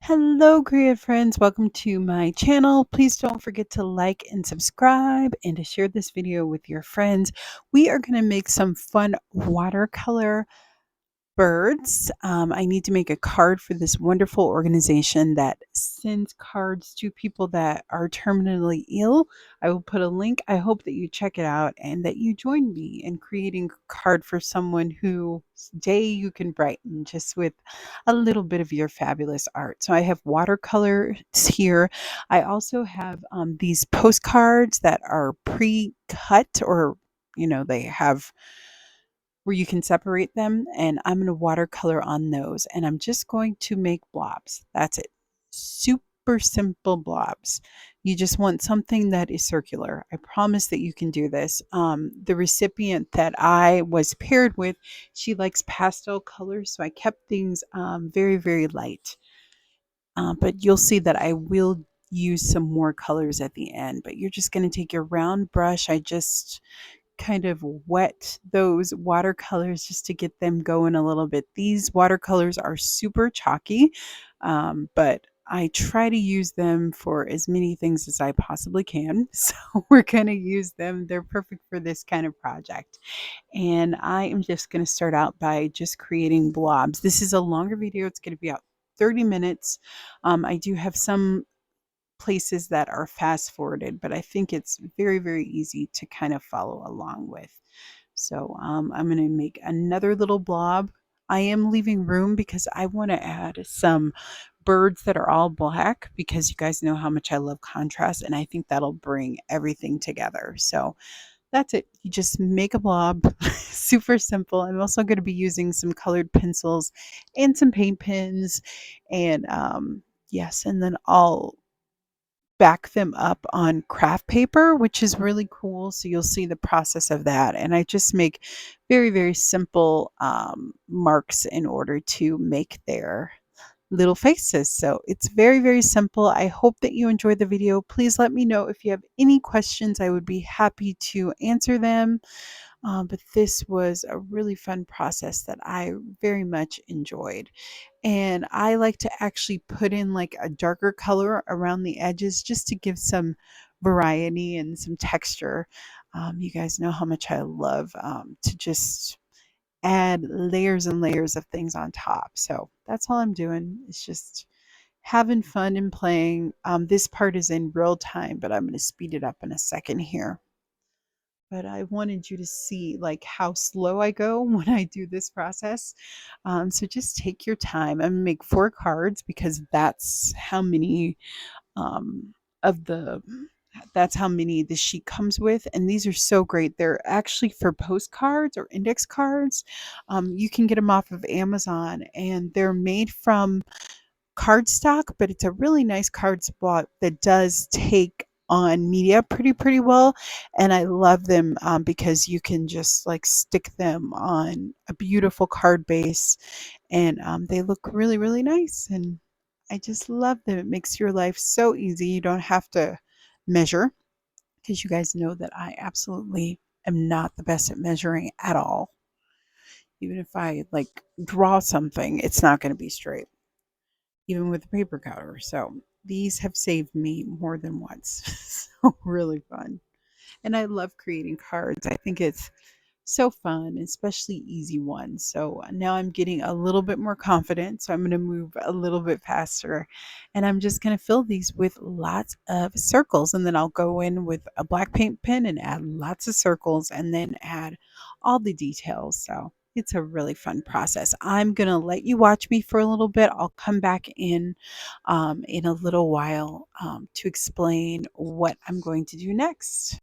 Hello, creative friends. Welcome to my channel. Please don't forget to like and subscribe and to share this video with your friends. We are going to make some fun watercolor birds. I need to make a card for this wonderful organization that sends cards to people that are terminally ill. I will put a link. I hope that you check it out and that you join me in creating a card for someone whose day you can brighten just with a little bit of your fabulous art. So I have watercolors here. I also have these postcards that are pre-cut, or they have where you can separate them, and I'm going to watercolor on those, and I'm just going to make blobs. That's it. Super simple blobs. You just want something that is circular. I promise that you can do this. The recipient that I was paired with, she likes pastel colors, so I kept things very, very light. But you'll see that I will use some more colors at the end, but you're just going to take your round brush. I just kind of wet those watercolors just to get them going a little bit. These watercolors are super chalky, but I try to use them for as many things as I possibly can. So we're going to use them. They're perfect for this kind of project. And I am just going to start out by just creating blobs. This is a longer video. It's going to be about 30 minutes. I do have some places that are fast forwarded, but I think it's very, very easy to kind of follow along with. So I'm going to make another little blob. I am leaving room because I want to add some birds that are all black, because you guys know how much I love contrast, and I think that'll bring everything together. So that's it. You just make a blob. Super simple. I'm also going to be using some colored pencils and some paint pens, and yes, and then I'll back them up on craft paper, which is really cool. So you'll see the process of that. And I just make very, very simple marks in order to make their little faces. So it's very, very simple. I hope that you enjoyed the video. Please let me know if you have any questions. I would be happy to answer them. But this was a really fun process that I very much enjoyed. And I like to actually put in like a darker color around the edges just to give some variety and some texture. You guys know how much I love to just add layers and layers of things on top. So that's all I'm doing. It's just having fun and playing. This part is in real time, but I'm going to speed it up in a second here. But I wanted you to see like how slow I go when I do this process. So just take your time. I'm gonna make 4 cards because um, of the that's how many the sheet comes with, and these are so great. They're actually for postcards or index cards. You can get them off of Amazon, and they're made from cardstock, but it's a really nice cardstock that does take on media pretty well. And I love them because you can just like stick them on a beautiful card base, and they look really, really nice. And I just love them. It makes your life so easy. You don't have to measure, because you guys know that I absolutely am not the best at measuring at all. Even if I like draw something, it's not going to be straight, even with the paper cutter. So these have saved me more than once. So really fun. And I love creating cards. I think it's so fun, especially easy ones. So now I'm getting a little bit more confident. So I'm going to move a little bit faster. And I'm just going to fill these with lots of circles. And then I'll go in with a black paint pen and add lots of circles and then add all the details. So it's a really fun process. I'm going to let you watch me for a little bit. I'll come back in a little while to explain what I'm going to do next.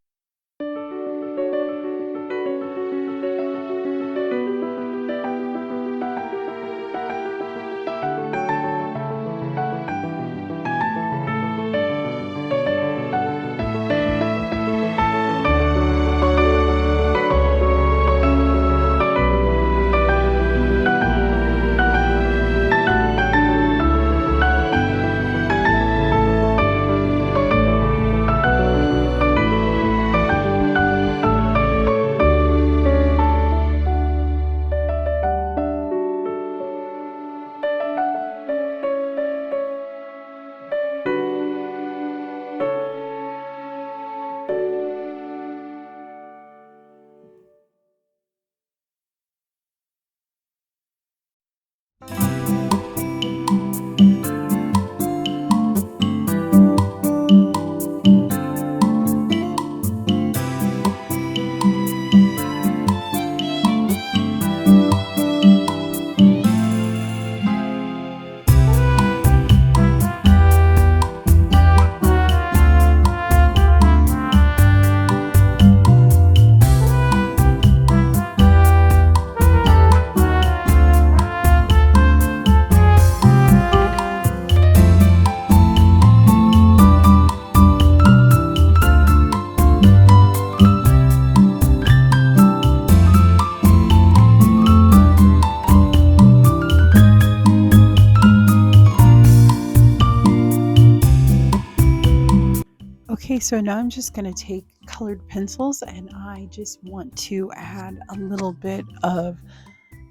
so now I'm just going to take colored pencils and I just want to add a little bit of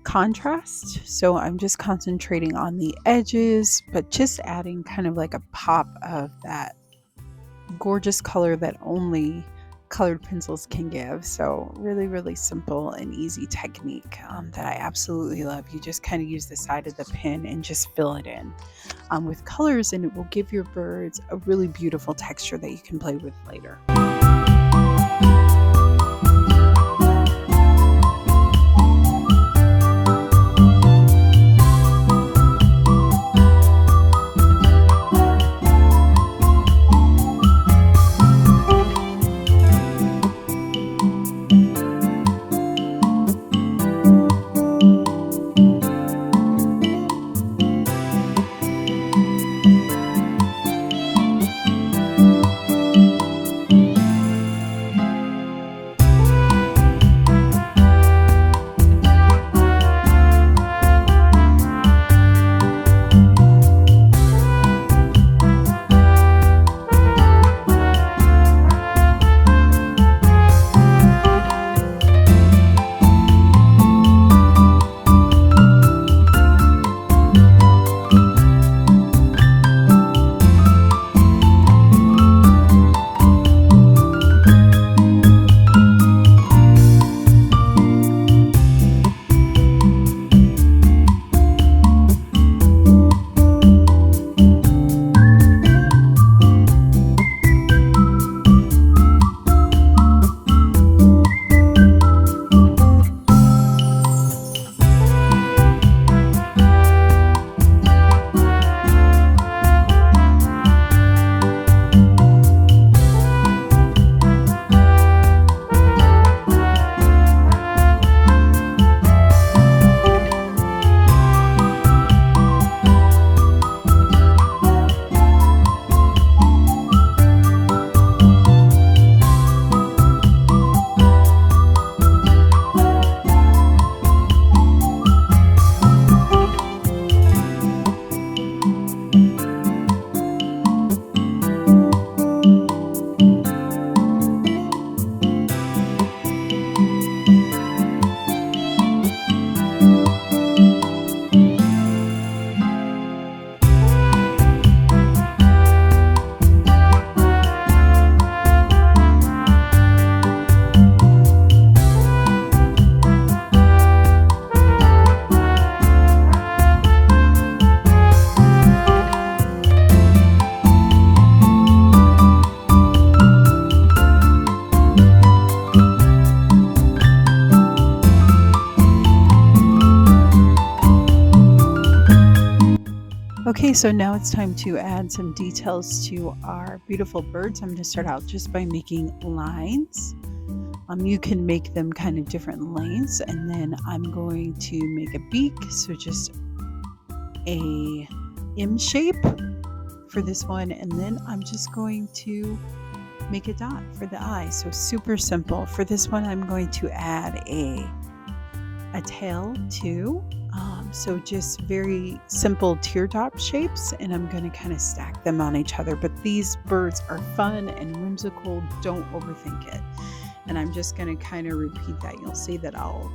contrast. So I'm just concentrating on the edges, but just adding kind of like a pop of that gorgeous color that only colored pencils can give. So really, really simple and easy technique that I absolutely love. You just kind of use the side of the pen and just fill it in with colors, and it will give your birds a really beautiful texture that you can play with later. Okay, so now it's time to add some details to our beautiful birds. I'm going to start out just by making lines. You can make them kind of different lengths, and then I'm going to make a beak, so just a M shape for this one, and then I'm just going to make a dot for the eye. So super simple. For this one, I'm going to add a tail too. So just very simple teardrop shapes, and I'm going to kind of stack them on each other. But these birds are fun and whimsical. Don't overthink it. And I'm just going to kind of repeat that. You'll see that I'll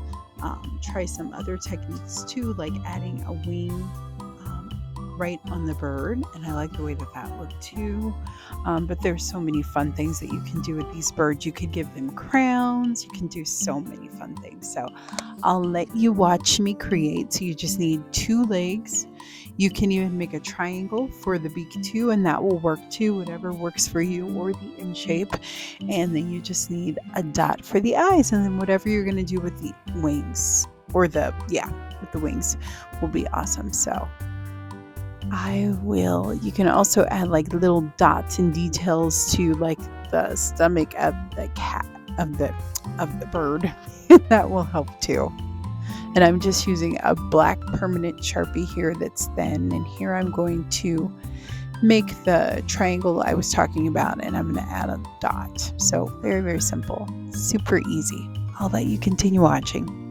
try some other techniques too, like adding a wing right on the bird, and I like the way that looked too. But there's so many fun things that you can do with these birds. You could give them crowns. You can do so many fun things. So I'll let you watch me create. So you just need 2 legs. You can even make a triangle for the beak too, and that will work too, whatever works for you, or the M shape. And then you just need a dot for the eyes, and then whatever you're going to do with the wings, or with the wings will be awesome. So you can also add like little dots and details to like the stomach of the cat, of the bird. That will help too. And I'm just using a black permanent Sharpie here that's thin, and here I'm going to make the triangle I was talking about, and I'm going to add a dot. So very, very simple, super easy. I'll let you continue watching.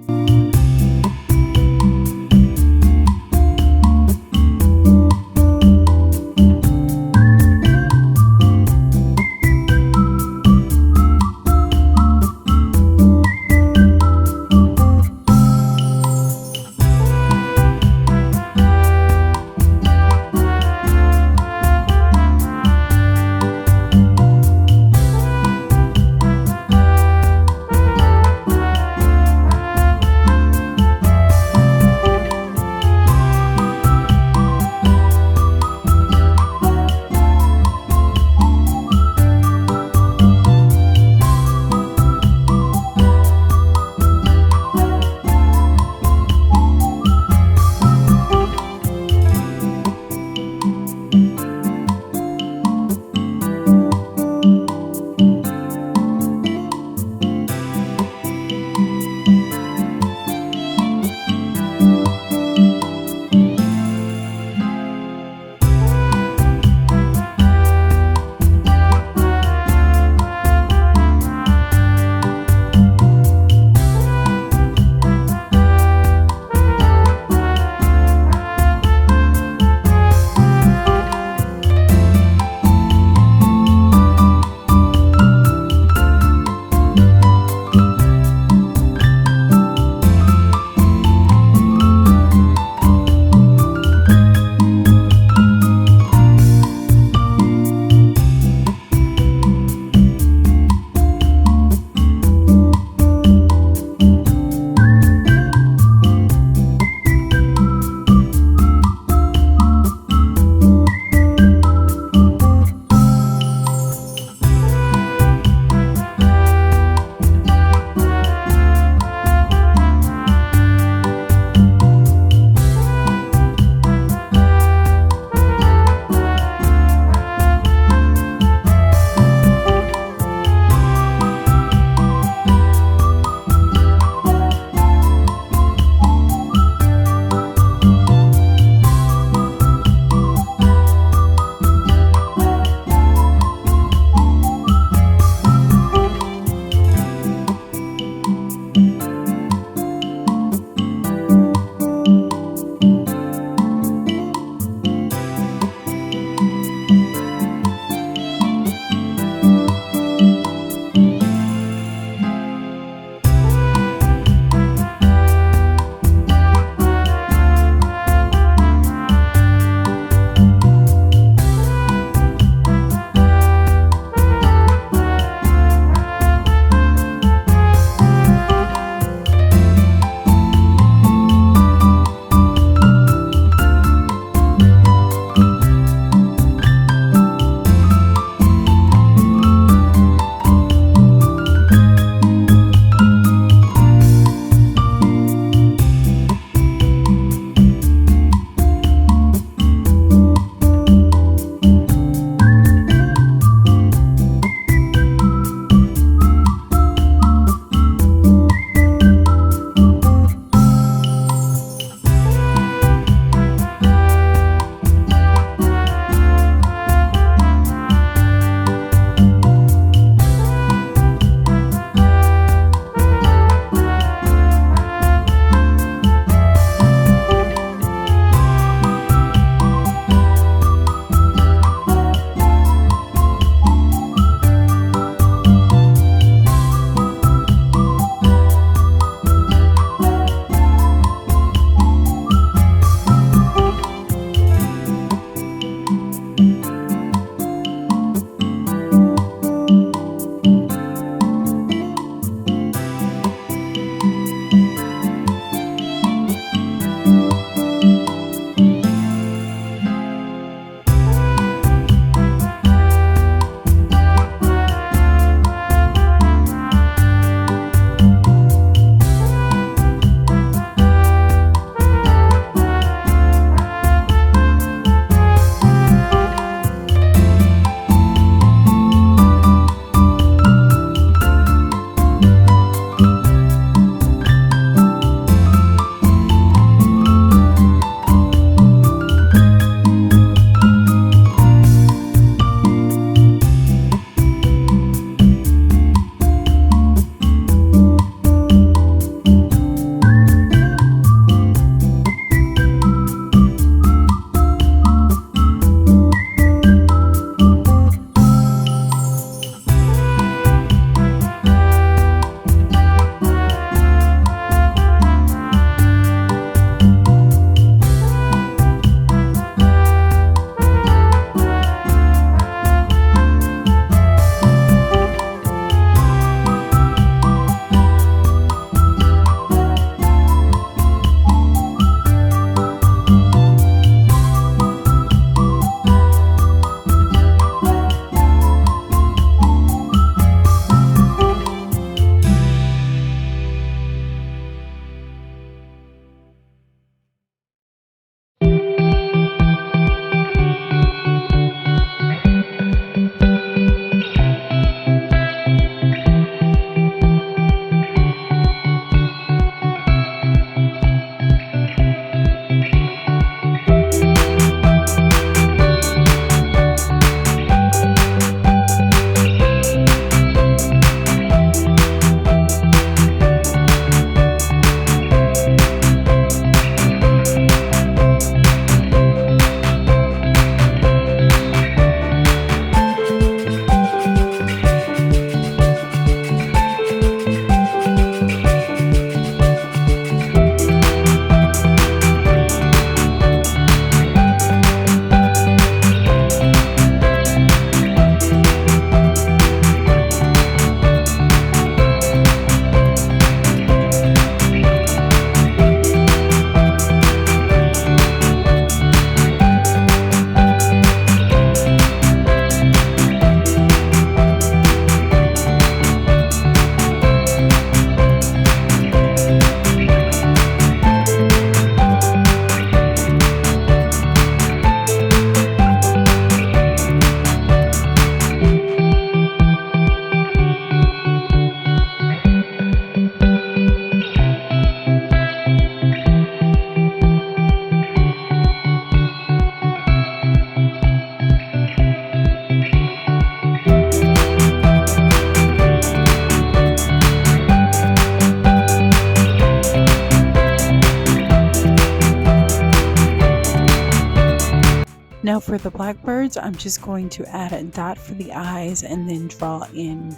Now for the blackbirds, I'm just going to add a dot for the eyes and then draw in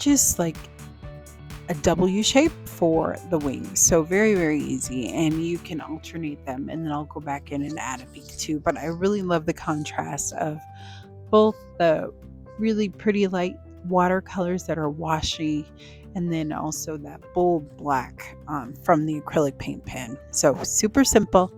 just like a W shape for the wings. So very, very easy, and you can alternate them, and then I'll go back in and add a beak too. But I really love the contrast of both the really pretty light watercolors that are washy, and then also that bold black from the acrylic paint pen. So super simple.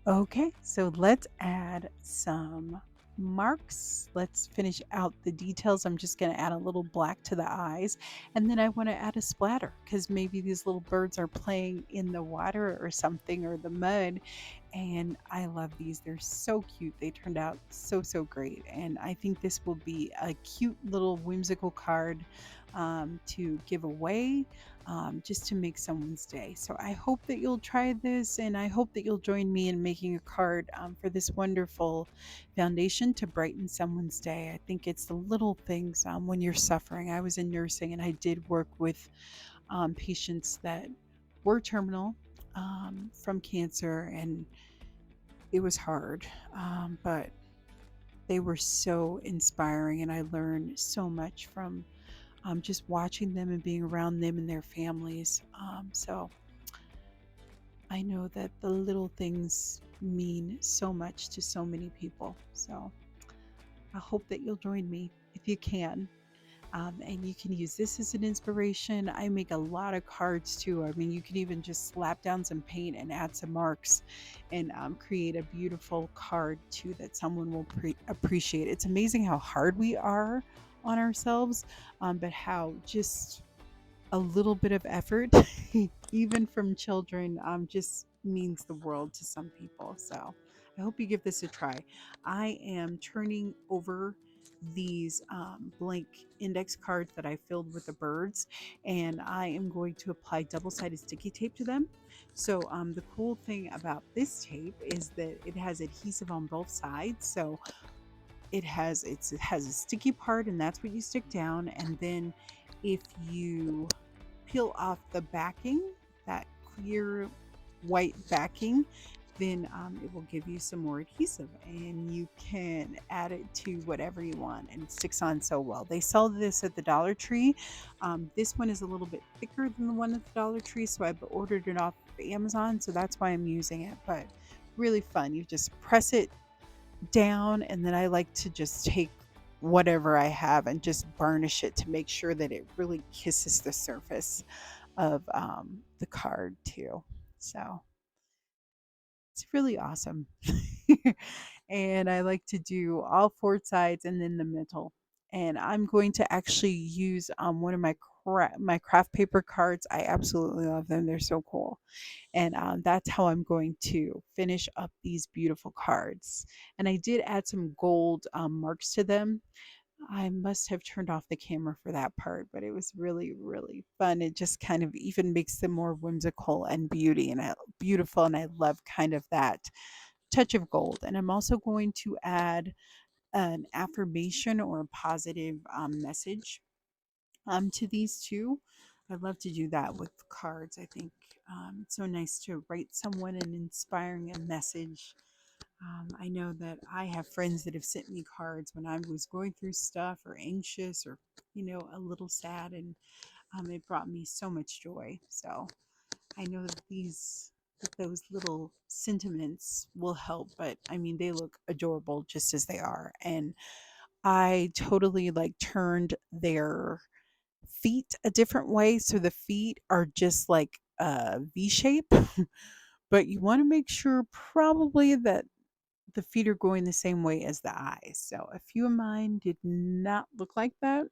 Okay, so let's add some marks. Let's finish out the details. I'm just going to add a little black to the eyes. And then I want to add a splatter because maybe these little birds are playing in the water or something, or the mud. And I love these. They're so cute. They turned out so, so great. And I think this will be a cute little whimsical card to give away, just to make someone's day. So I hope that you'll try this, and I hope that you'll join me in making a card for this wonderful foundation to brighten someone's day. I think it's the little things when you're suffering. I was in nursing and I did work with patients that were terminal from cancer, and it was hard, but they were so inspiring, and I learned so much from just watching them and being around them and their families. So I know that the little things mean so much to so many people. So I hope that you'll join me if you can. And you can use this as an inspiration. I make a lot of cards too. I mean, you can even just slap down some paint and add some marks and create a beautiful card too that someone will appreciate. It's amazing how hard we are on ourselves, but how just a little bit of effort, even from children, just means the world to some people. So I hope you give this a try. I am turning over these blank index cards that I filled with the birds, and I am going to apply double-sided sticky tape to them. So the cool thing about this tape is that it has adhesive on both sides. So it has a sticky part, and that's what you stick down, and then if you peel off the backing, that clear white backing, then it will give you some more adhesive, and you can add it to whatever you want, and it sticks on so well. They sell this at the Dollar Tree. This one is a little bit thicker than the one at the Dollar Tree, so I've ordered it off of Amazon, so that's why I'm using it. But really fun. You just press it down, and then I like to just take whatever I have and just burnish it to make sure that it really kisses the surface of the card too. So it's really awesome. And I like to do all four sides and then the middle. And I'm going to actually use one of my craft paper cards. I absolutely love them. They're so cool. And that's how I'm going to finish up these beautiful cards. And I did add some gold marks to them. I must have turned off the camera for that part, but it was really, really fun. It just kind of even makes them more whimsical and beautiful, and I love kind of that touch of gold. And I'm also going to add an affirmation or a positive message to these two. I love to do that with cards. I think it's so nice to write someone an inspiring a message. I know that I have friends that have sent me cards when I was going through stuff or anxious or, a little sad, and it brought me so much joy. So I know that those little sentiments will help, but I mean, they look adorable just as they are. And I totally like turned their feet a different way. So the feet are just like a V shape, but you want to make sure probably that the feet are going the same way as the eyes. So a few of mine did not look like that,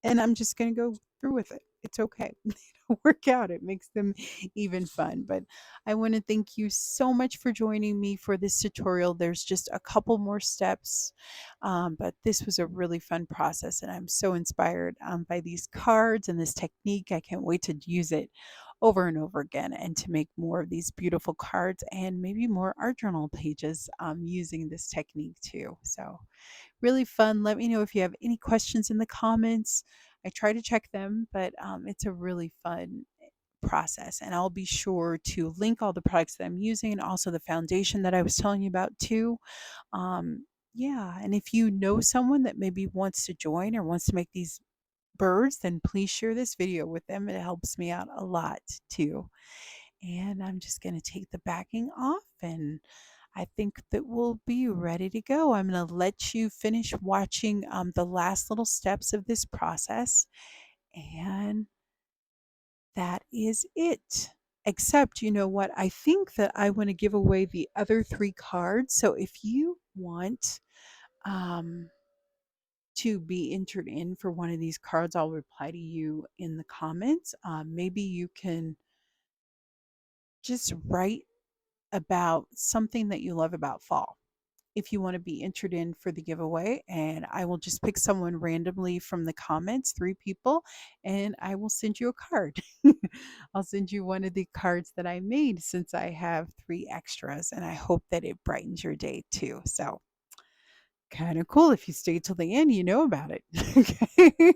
and I'm just going to go through with it. It's okay. They don't work out. It makes them even fun. But I want to thank you so much for joining me for this tutorial. There's just a couple more steps, but this was a really fun process, and I'm so inspired by these cards and this technique. I can't wait to use it over and over again and to make more of these beautiful cards and maybe more art journal pages using this technique too. So really fun. Let me know if you have any questions in the comments. I try to check them, but it's a really fun process. And I'll be sure to link all the products that I'm using and also the foundation that I was telling you about too. Yeah, and if you know someone that maybe wants to join or wants to make these birds, then please share this video with them. It helps me out a lot too. And I'm just going to take the backing off, and I think that we'll be ready to go. I'm going to let you finish watching the last little steps of this process, and that is it. Except, you know what? I think that I want to give away the other three cards. So if you want um, to be entered in for one of these cards, I'll reply to you in the comments. Maybe you can just write about something that you love about fall if you want to be entered in for the giveaway. And I will just pick someone randomly from the comments, 3 people, and I will send you a card. I'll send you one of the cards that I made since I have 3 extras, and I hope that it brightens your day too. So kind of cool. If you stay till the end, you know about it. Okay.